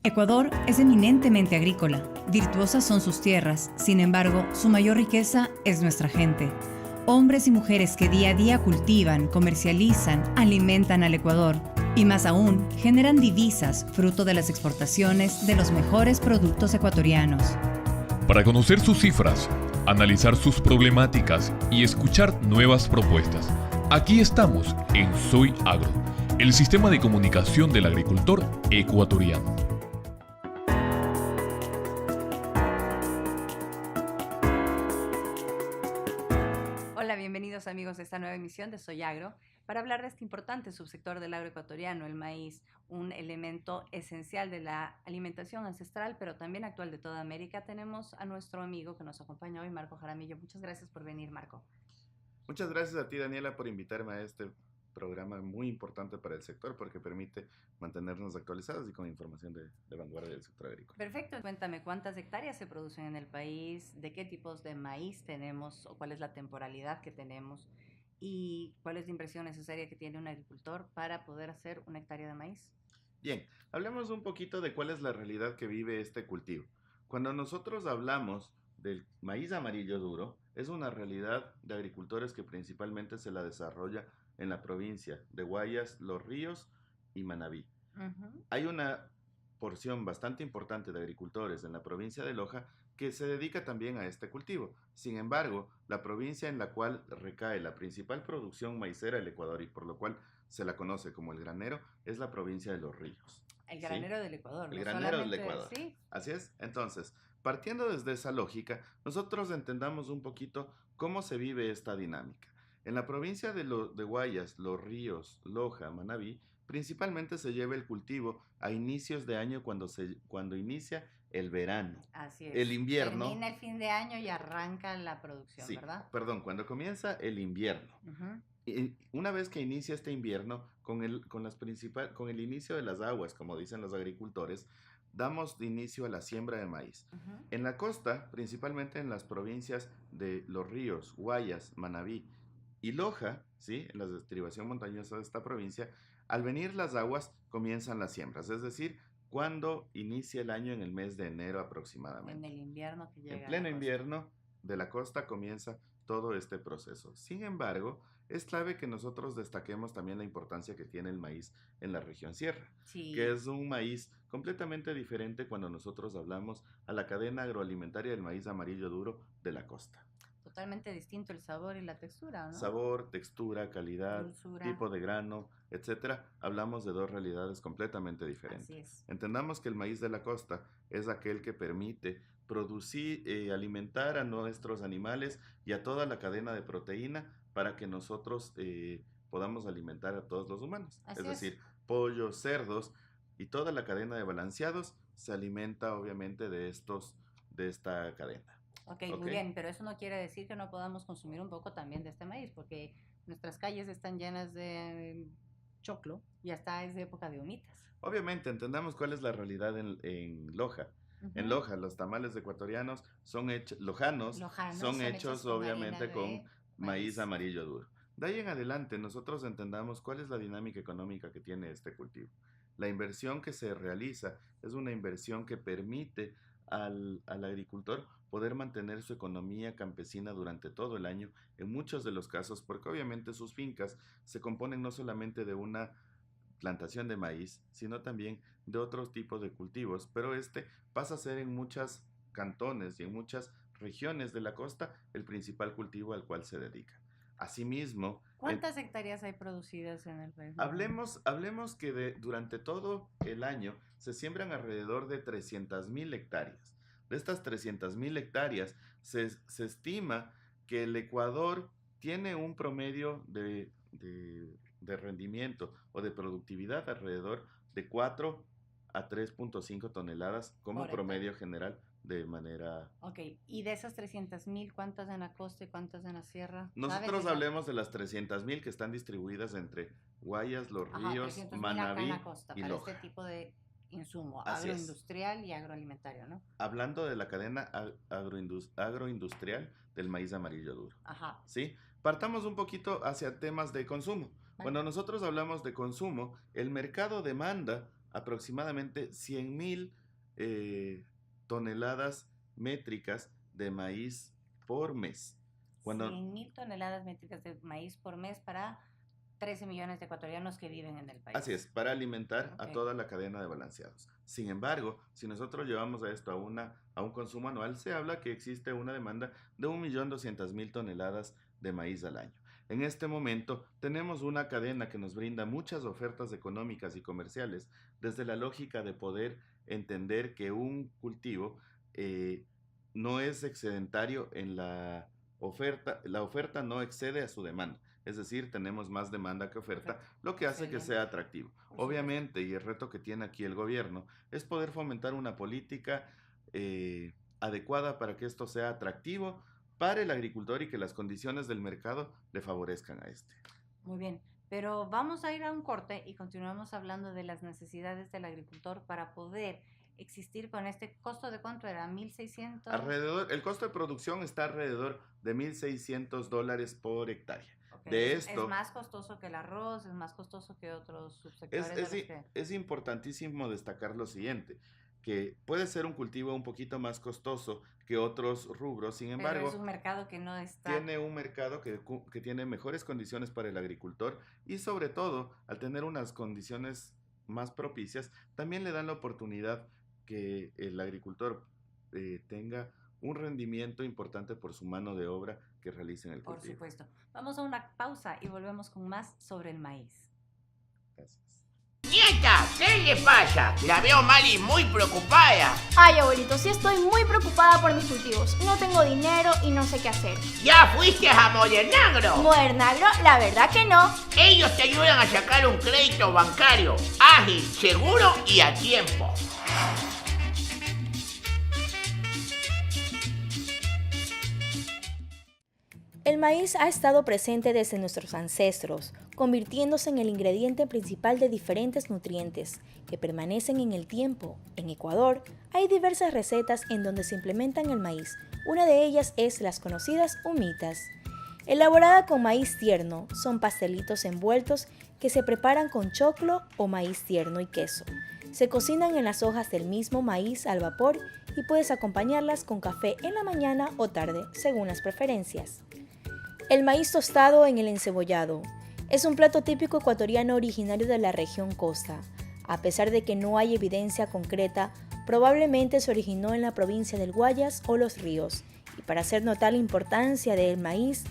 Ecuador es eminentemente agrícola. Virtuosas son sus tierras, sin embargo, su mayor riqueza es nuestra gente. Hombres y mujeres que día a día cultivan, comercializan, alimentan al Ecuador y más aún, generan divisas fruto de las exportaciones de los mejores productos ecuatorianos. Para conocer sus cifras, analizar sus problemáticas y escuchar nuevas propuestas, aquí estamos en Soy Agro, el sistema de comunicación del agricultor ecuatoriano. Hola, bienvenidos amigos a esta nueva emisión de Soy Agro para hablar de este importante subsector del agro ecuatoriano, el maíz, un elemento esencial de la alimentación ancestral, pero también actual de toda América. Tenemos a nuestro amigo que nos acompaña hoy, Marco Jaramillo. Muchas gracias por venir, Marco. Muchas gracias a ti, Daniela, por invitarme a este programa muy importante para el sector porque permite mantenernos actualizados y con información de vanguardia del sector agrícola. Perfecto. Cuéntame, ¿cuántas hectáreas se producen en el país? ¿De qué tipos de maíz tenemos? ¿O cuál es la temporalidad que tenemos? ¿Y cuál es la inversión necesaria que tiene un agricultor para poder hacer una hectárea de maíz? Bien, hablemos un poquito de cuál es la realidad que vive este cultivo. Cuando nosotros hablamos del maíz amarillo duro, es una realidad de agricultores que principalmente se la desarrolla en la provincia de Guayas, Los Ríos y Manabí. Hay una porción bastante importante de agricultores en la provincia de Loja que se dedica también a este cultivo. Sin embargo, la provincia en la cual recae la principal producción maicera del Ecuador y por lo cual se la conoce como el granero es la provincia de Los Ríos. El granero del Ecuador. El granero del solamente, Ecuador. ¿sí? Así es. Entonces, partiendo desde esa lógica, nosotros entendamos un poquito cómo se vive esta dinámica. En la provincia de Guayas, Los Ríos, Loja, Manabí, principalmente se lleva el cultivo a inicios de año cuando inicia el verano. Así es. El invierno. Termina el fin de año y arranca la producción, Sí, ¿verdad? perdón, cuando comienza el invierno. Y una vez que inicia este invierno, con el inicio de las aguas, como dicen los agricultores, damos inicio a la siembra de maíz. En la costa, principalmente en las provincias de Los Ríos, Guayas, Manabí y Loja, ¿sí? En la estribación montañosa de esta provincia, al venir las aguas comienzan las siembras, es decir, cuando inicia el año en el mes de enero aproximadamente. En el invierno que llega. En pleno invierno de la costa comienza todo este proceso. Sin embargo, es clave que nosotros destaquemos también la importancia que tiene el maíz en la región sierra, Sí. que es un maíz completamente diferente cuando nosotros hablamos a la cadena agroalimentaria del maíz amarillo duro de la costa. Totalmente distinto el sabor y la textura, ¿no? Sabor, textura, calidad, dulzura, tipo de grano, etcétera. Hablamos de dos realidades completamente diferentes. Así es. Entendamos que el maíz de la costa es aquel que permite producir, alimentar a nuestros animales y a toda la cadena de proteína para que nosotros podamos alimentar a todos los humanos. Así Es es. decir, pollos, cerdos y toda la cadena de balanceados se alimenta obviamente de esta cadena. Ok, muy bien, pero eso no quiere decir que no podamos consumir un poco también de este maíz, porque nuestras calles están llenas de choclo y hasta es de época de humitas. Obviamente, entendamos cuál es la realidad en Loja. En Loja, los tamales ecuatorianos lojanos son hechos obviamente con maíz amarillo duro. De ahí en adelante, nosotros entendamos cuál es la dinámica económica que tiene este cultivo. La inversión que se realiza es una inversión que permite al agricultor poder mantener su economía campesina durante todo el año, en muchos de los casos, porque obviamente sus fincas se componen no solamente de una plantación de maíz, sino también de otros tipos de cultivos, pero este pasa a ser en muchos cantones y en muchas regiones de la costa el principal cultivo al cual se dedica. Asimismo, ¿cuántas hectáreas hay producidas en el país? Hablemos que durante todo el año se siembran alrededor de 300,000 hectáreas. De estas 300,000 hectáreas se estima que el Ecuador tiene un promedio de rendimiento o de productividad alrededor de 4 a 3.5 toneladas como promedio general de manera... Ok, y de esas 300,000, ¿cuántas en la costa y cuántas en la sierra? Nosotros hablemos de las 300,000 que están distribuidas entre Guayas, Los Ríos, Manabí y Loja. Para este tipo de insumo, Así agroindustrial y agroalimentario, ¿no? Hablando de la cadena agroindustrial del maíz amarillo duro. Ajá. ¿Sí? Partamos un poquito hacia temas de consumo. Cuando nosotros hablamos de consumo, el mercado demanda aproximadamente 100.000 toneladas métricas de maíz por mes. 100.000 toneladas métricas de maíz por mes para 13 millones de ecuatorianos que viven en el país. Así es, para alimentar a toda la cadena de balanceados. Sin embargo, si nosotros llevamos a esto a un consumo anual, se habla que existe una demanda de 1.200.000 toneladas de maíz al año. En este momento tenemos una cadena que nos brinda muchas ofertas económicas y comerciales desde la lógica de poder entender que un cultivo no es excedentario en la oferta no excede a su demanda. Es decir, tenemos más demanda que oferta, lo que hace que sea atractivo. Obviamente, y el reto que tiene aquí el gobierno es poder fomentar una política adecuada para que esto sea atractivo para el agricultor y que las condiciones del mercado le favorezcan a este. Muy bien, pero vamos a ir a un corte y continuamos hablando de las necesidades del agricultor para poder existir con este costo. ¿De cuánto era? ¿1.600? El costo de producción está alrededor de $1.600 por hectárea. De esto, es más costoso que el arroz, es más costoso que otros subsectores. Es importantísimo destacar lo siguiente, que puede ser un cultivo un poquito más costoso que otros rubros, sin embargo, es un mercado que no está... Tiene un mercado que tiene mejores condiciones para el agricultor y sobre todo, al tener unas condiciones más propicias, también le dan la oportunidad que el agricultor tenga un rendimiento importante por su mano de obra que realice en el cultivo. Por supuesto. Vamos a una pausa y volvemos con más sobre el maíz. Gracias. Nieta, ¿qué le pasa? La veo mal y muy preocupada. Ay, abuelito, sí estoy muy preocupada por mis cultivos. No tengo dinero y no sé qué hacer. ¿Ya fuiste a Modernagro? ¿Modernagro? La verdad que no. Ellos te ayudan a sacar un crédito bancario ágil, seguro y a tiempo. El maíz ha estado presente desde nuestros ancestros, convirtiéndose en el ingrediente principal de diferentes nutrientes que permanecen en el tiempo. En Ecuador hay diversas recetas en donde se implementan el maíz. Una de ellas es las conocidas humitas. Elaborada con maíz tierno, son pastelitos envueltos que se preparan con choclo o maíz tierno y queso. Se cocinan en las hojas del mismo maíz al vapor y puedes acompañarlas con café en la mañana o tarde, según las preferencias. El maíz tostado en el encebollado es un plato típico ecuatoriano originario de la región costa. A pesar de que no hay evidencia concreta, probablemente se originó en la provincia del Guayas o Los Ríos. Y para hacer notar la importancia del maíz,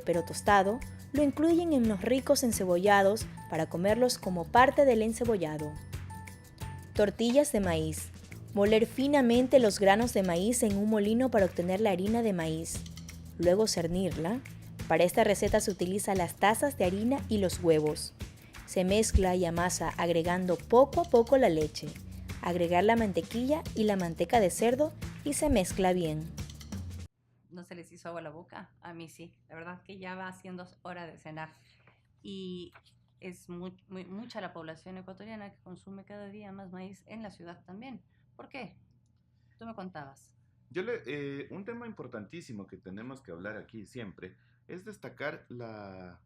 pero tostado, lo incluyen en los ricos encebollados para comerlos como parte del encebollado. Tortillas de maíz. Moler finamente los granos de maíz en un molino para obtener la harina de maíz. Luego cernirla. Para esta receta se utiliza las tazas de harina y los huevos. Se mezcla y amasa agregando poco a poco la leche. Agregar la mantequilla y la manteca de cerdo y se mezcla bien. ¿No se les hizo agua a la boca? A mí sí. La verdad que ya va siendo hora de cenar. Y es mucha la población ecuatoriana que consume cada día más maíz en la ciudad también. ¿Por qué? Tú me contabas. Un tema importantísimo que tenemos que hablar aquí siempre es destacar la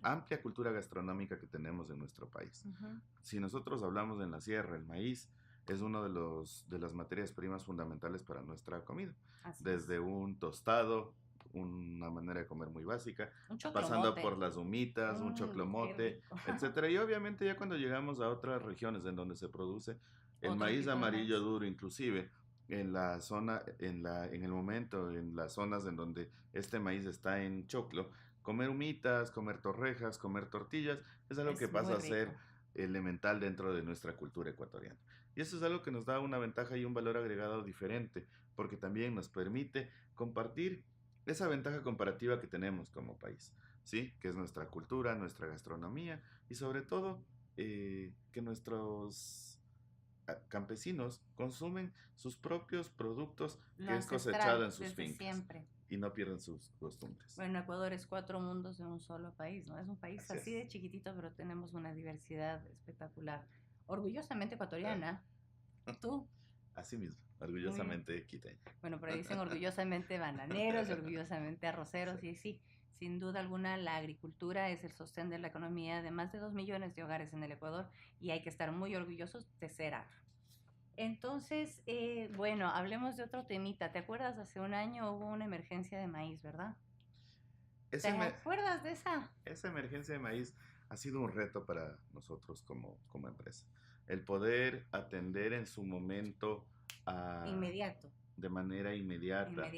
amplia cultura gastronómica que tenemos en nuestro país. Uh-huh. Si nosotros hablamos en la sierra, el maíz es uno de las materias primas fundamentales para nuestra comida. Desde un tostado, una manera de comer muy básica, pasando por las humitas, un choclomote, etcétera. Y obviamente ya cuando llegamos a otras regiones en donde se produce el maíz amarillo duro, inclusive en la zona, en el momento, en las zonas en donde este maíz está en choclo, comer humitas, comer torrejas, comer tortillas, es algo que pasa a ser elemental dentro de nuestra cultura ecuatoriana. Y eso es algo que nos da una ventaja y un valor agregado diferente, porque también nos permite compartir esa ventaja comparativa que tenemos como país, ¿sí? Que es nuestra cultura, nuestra gastronomía y sobre todo que nuestros campesinos consumen sus propios productos que es cosechado en sus fincas siempre. Y no pierden sus costumbres. Bueno, Ecuador es 4 mundos de un solo país, ¿no? Es un país así de chiquitito, pero tenemos una diversidad espectacular. Orgullosamente ecuatoriana. ¿Tú? Así mismo, orgullosamente quiteña. Bueno, pero dicen orgullosamente bananeros, orgullosamente arroceros, sí. Y sí, Sin duda alguna, la agricultura es el sostén de la economía de más de 2 millones de hogares en el Ecuador y hay que estar muy orgullosos de ser agro. Entonces, bueno, hablemos de otro temita. ¿Te acuerdas? Hace un año hubo una emergencia de maíz, ¿verdad? ¿Te acuerdas de esa? Esa emergencia de maíz ha sido un reto para nosotros como empresa. El poder atender en su momento de manera inmediata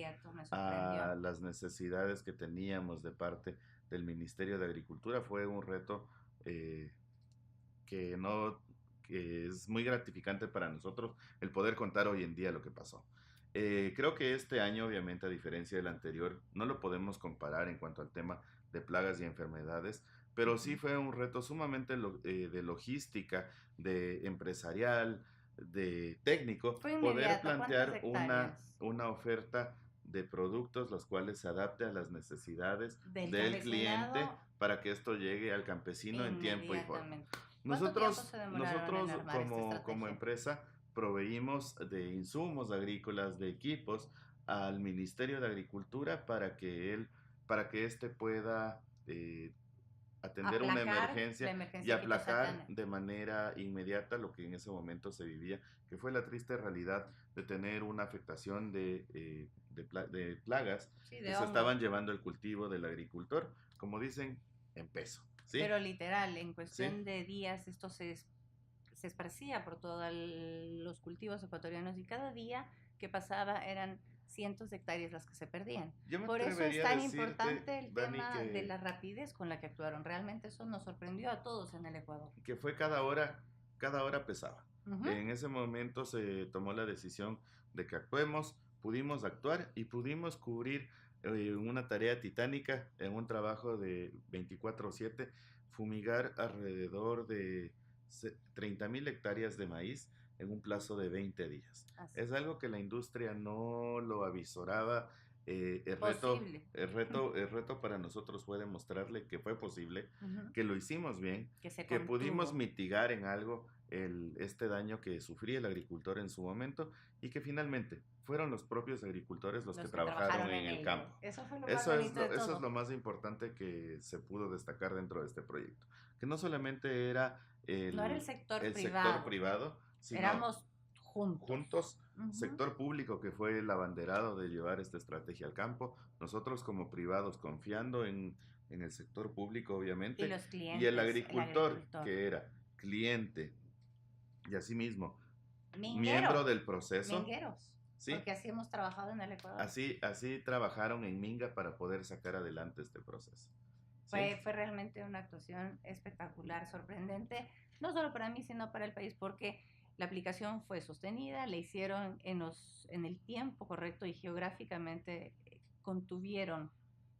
a las necesidades que teníamos de parte del Ministerio de Agricultura fue un reto que es muy gratificante para nosotros el poder contar hoy en día lo que pasó. Creo que este año, obviamente, a diferencia del anterior, no lo podemos comparar en cuanto al tema de plagas y enfermedades, pero sí fue un reto sumamente de logística, de empresarial, de técnico, poder plantear una oferta de productos los cuales se adapte a las necesidades del cliente para que esto llegue al campesino en tiempo y forma. Nosotros como empresa proveímos de insumos agrícolas, de equipos al Ministerio de Agricultura para que éste pueda atender una emergencia y aplacar de manera inmediata lo que en ese momento se vivía, que fue la triste realidad de tener una afectación de plagas que se estaban llevando el cultivo del agricultor, como dicen, en peso. ¿Sí? Pero literal, en cuestión de días esto se esparcía por todos los cultivos ecuatorianos y cada día que pasaba eran cientos de hectáreas las que se perdían. Por eso es tan importante el tema de la rapidez con la que actuaron. Realmente eso nos sorprendió a todos en el Ecuador. Que fue cada hora pesaba. En ese momento se tomó la decisión de que actuemos, pudimos actuar y pudimos cubrir una tarea titánica en un trabajo de 24/7, fumigar alrededor de 30,000 hectáreas de maíz en un plazo de 20 días. Es algo que la industria no lo avisoraba. El reto para nosotros fue demostrarle que fue posible, que lo hicimos bien, que pudimos mitigar en algo este daño que sufría el agricultor en su momento y que finalmente fueron los propios agricultores los que trabajaron en el campo. Eso es lo más importante que se pudo destacar dentro de este proyecto. Que no solamente era no era el sector privado, sino éramos juntos. Sector público que fue el abanderado de llevar esta estrategia al campo, nosotros como privados confiando en el sector público obviamente, y los clientes, y el agricultor que era cliente y asimismo miembro del proceso. Mingueros, ¿sí? Porque así hemos trabajado en el Ecuador. Así trabajaron en Minga para poder sacar adelante este proceso. Fue realmente una actuación espectacular, sorprendente, no solo para mí, sino para el país, porque la aplicación fue sostenida, la hicieron en el tiempo correcto y geográficamente contuvieron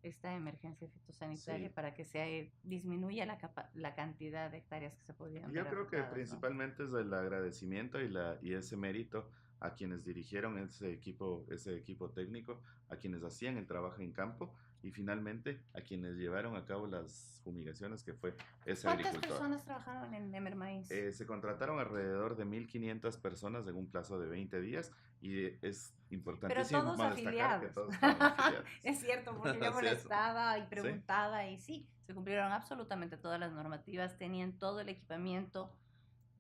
esta emergencia fitosanitaria para que se disminuya la cantidad de hectáreas que se podían ver. Yo creo que principalmente es el agradecimiento y ese mérito a quienes dirigieron ese equipo técnico, a quienes hacían el trabajo en campo y finalmente a quienes llevaron a cabo las fumigaciones, que fue ese agricultor. ¿Cuántas personas trabajaron en Emer Maíz? Se contrataron alrededor de 1,500 personas en un plazo de 20 días y es importantísimo destacar que todos estaban afiliados. Es cierto, porque yo molestaba y preguntaba y sí, se cumplieron absolutamente todas las normativas, tenían todo el equipamiento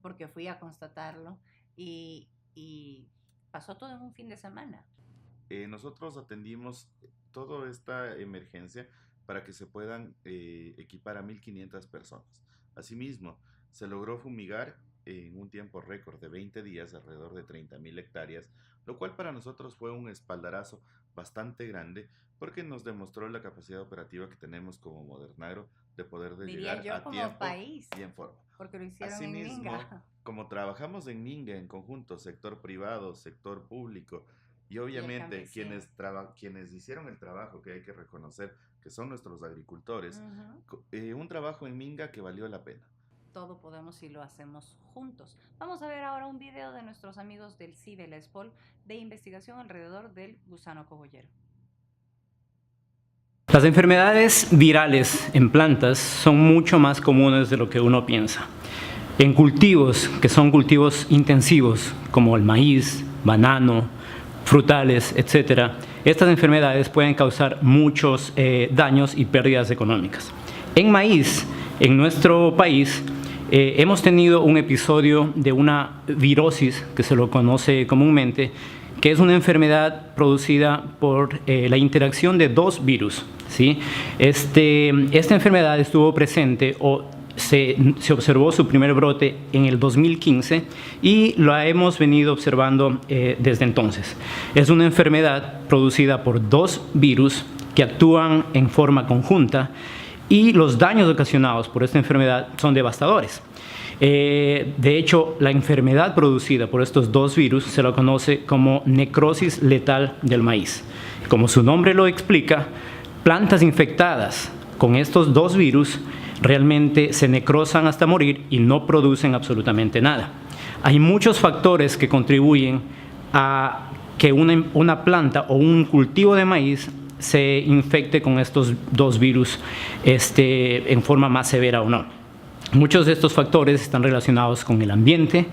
porque fui a constatarlo y pasó todo en un fin de semana. Nosotros atendimos toda esta emergencia para que se puedan equipar a 1,500 personas. Asimismo, se logró fumigar en un tiempo récord de 20 días alrededor de 30,000 hectáreas, lo cual para nosotros fue un espaldarazo bastante grande porque nos demostró la capacidad operativa que tenemos como Modernagro de poder llegar a tiempo país, y en forma. Porque lo hicieron en Minga. Como trabajamos en Minga en conjunto, sector privado, sector público, y obviamente quienes hicieron el trabajo, que hay que reconocer que son nuestros agricultores, un trabajo en Minga que valió la pena. Todo podemos si lo hacemos juntos. Vamos a ver ahora un video de nuestros amigos del CIDE, la SPOL, de investigación alrededor del gusano cogollero. Las enfermedades virales en plantas son mucho más comunes de lo que uno piensa. En cultivos que son cultivos intensivos, como el maíz, banano, frutales, etc., estas enfermedades pueden causar muchos daños y pérdidas económicas. En maíz, en nuestro país, hemos tenido un episodio de una virosis, que se lo conoce comúnmente, que es una enfermedad producida por la interacción de dos virus, ¿sí? Esta enfermedad estuvo presente o se observó su primer brote en el 2015 y la hemos venido observando desde entonces. Es una enfermedad producida por dos virus que actúan en forma conjunta y los daños ocasionados por esta enfermedad son devastadores. De hecho, la enfermedad producida por estos dos virus se la conoce como necrosis letal del maíz. Como su nombre lo explica, plantas infectadas con estos dos virus realmente se necrosan hasta morir y no producen absolutamente nada. Hay muchos factores que contribuyen a que una planta o un cultivo de maíz se infecte con estos dos virus en forma más severa o no. Muchos de estos factores están relacionados con el ambiente,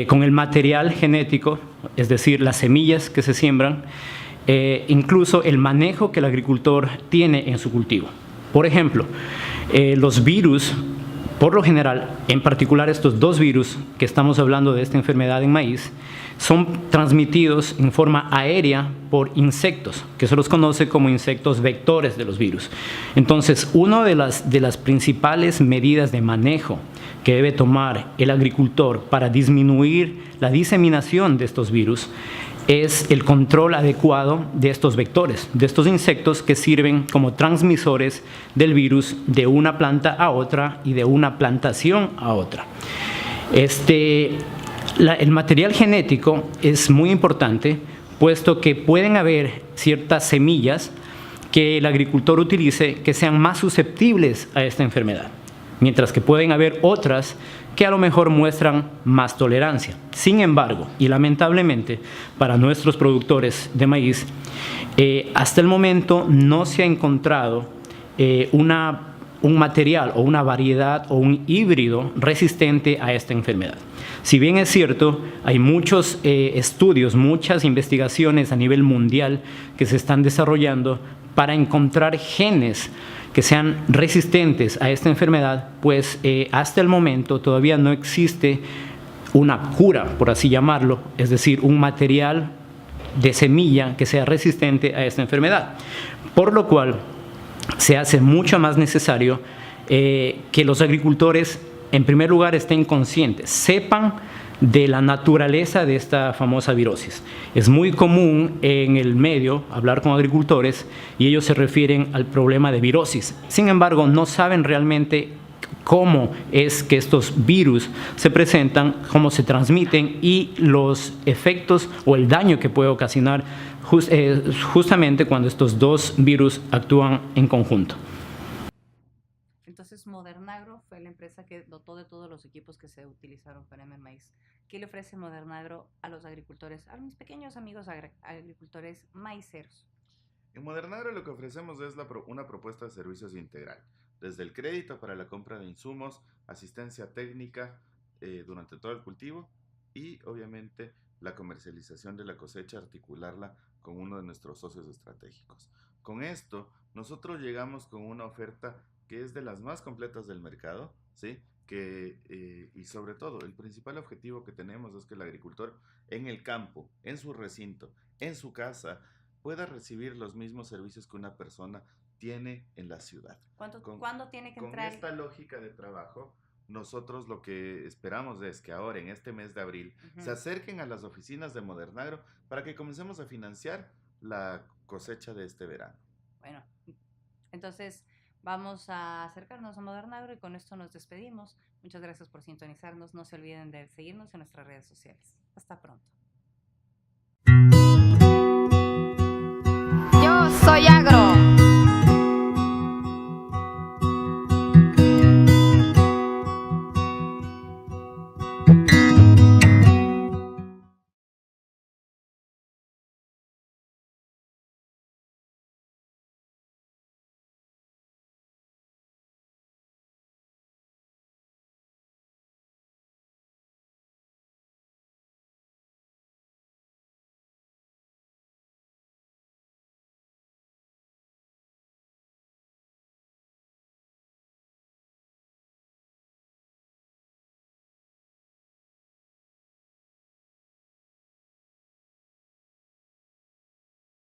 con el material genético, es decir, las semillas que se siembran, incluso el manejo que el agricultor tiene en su cultivo. Por ejemplo, los virus, por lo general, en particular estos dos virus que estamos hablando de esta enfermedad en maíz, son transmitidos en forma aérea por insectos, que se los conoce como insectos vectores de los virus. Entonces, una de las principales medidas de manejo que debe tomar el agricultor para disminuir la diseminación de estos virus es el control adecuado de estos vectores, de estos insectos que sirven como transmisores del virus de una planta a otra y de una plantación a otra. El material genético es muy importante, puesto que pueden haber ciertas semillas que el agricultor utilice que sean más susceptibles a esta enfermedad, mientras que pueden haber otras que a lo mejor muestran más tolerancia. Sin embargo, y lamentablemente para nuestros productores de maíz, hasta el momento no se ha encontrado un material o una variedad o un híbrido resistente a esta enfermedad. Si bien es cierto, hay muchos estudios, muchas investigaciones a nivel mundial que se están desarrollando para encontrar genes que sean resistentes a esta enfermedad, pues hasta el momento todavía no existe una cura, por así llamarlo, es decir, un material de semilla que sea resistente a esta enfermedad. Por lo cual se hace mucho más necesario que los agricultores, en primer lugar, estén conscientes, sepan de la naturaleza de esta famosa virosis. Es muy común en el medio hablar con agricultores y ellos se refieren al problema de virosis. Sin embargo, no saben realmente cómo es que estos virus se presentan, cómo se transmiten y los efectos o el daño que puede ocasionar justamente cuando estos dos virus actúan en conjunto. Entonces, Modernagro fue la empresa que dotó de todos los equipos que se utilizaron para el maíz. ¿Qué le ofrece Modernagro a los agricultores, a mis pequeños amigos agricultores maiceros? En Modernagro lo que ofrecemos es una propuesta de servicios integral, desde el crédito para la compra de insumos, asistencia técnica durante todo el cultivo y obviamente la comercialización de la cosecha, articularla con uno de nuestros socios estratégicos. Con esto, nosotros llegamos con una oferta que es de las más completas del mercado, ¿sí? Y sobre todo, el principal objetivo que tenemos es que el agricultor en el campo, en su recinto, en su casa, pueda recibir los mismos servicios que una persona tiene en la ciudad. ¿Cuándo tiene que entrar? Con esta lógica de trabajo, nosotros lo que esperamos es que ahora, en este mes de abril, se acerquen a las oficinas de Modernagro para que comencemos a financiar la cosecha de este verano. Bueno, entonces vamos a acercarnos a Modernagro y con esto nos despedimos. Muchas gracias por sintonizarnos. No se olviden de seguirnos en nuestras redes sociales. Hasta pronto. Yo soy Agro.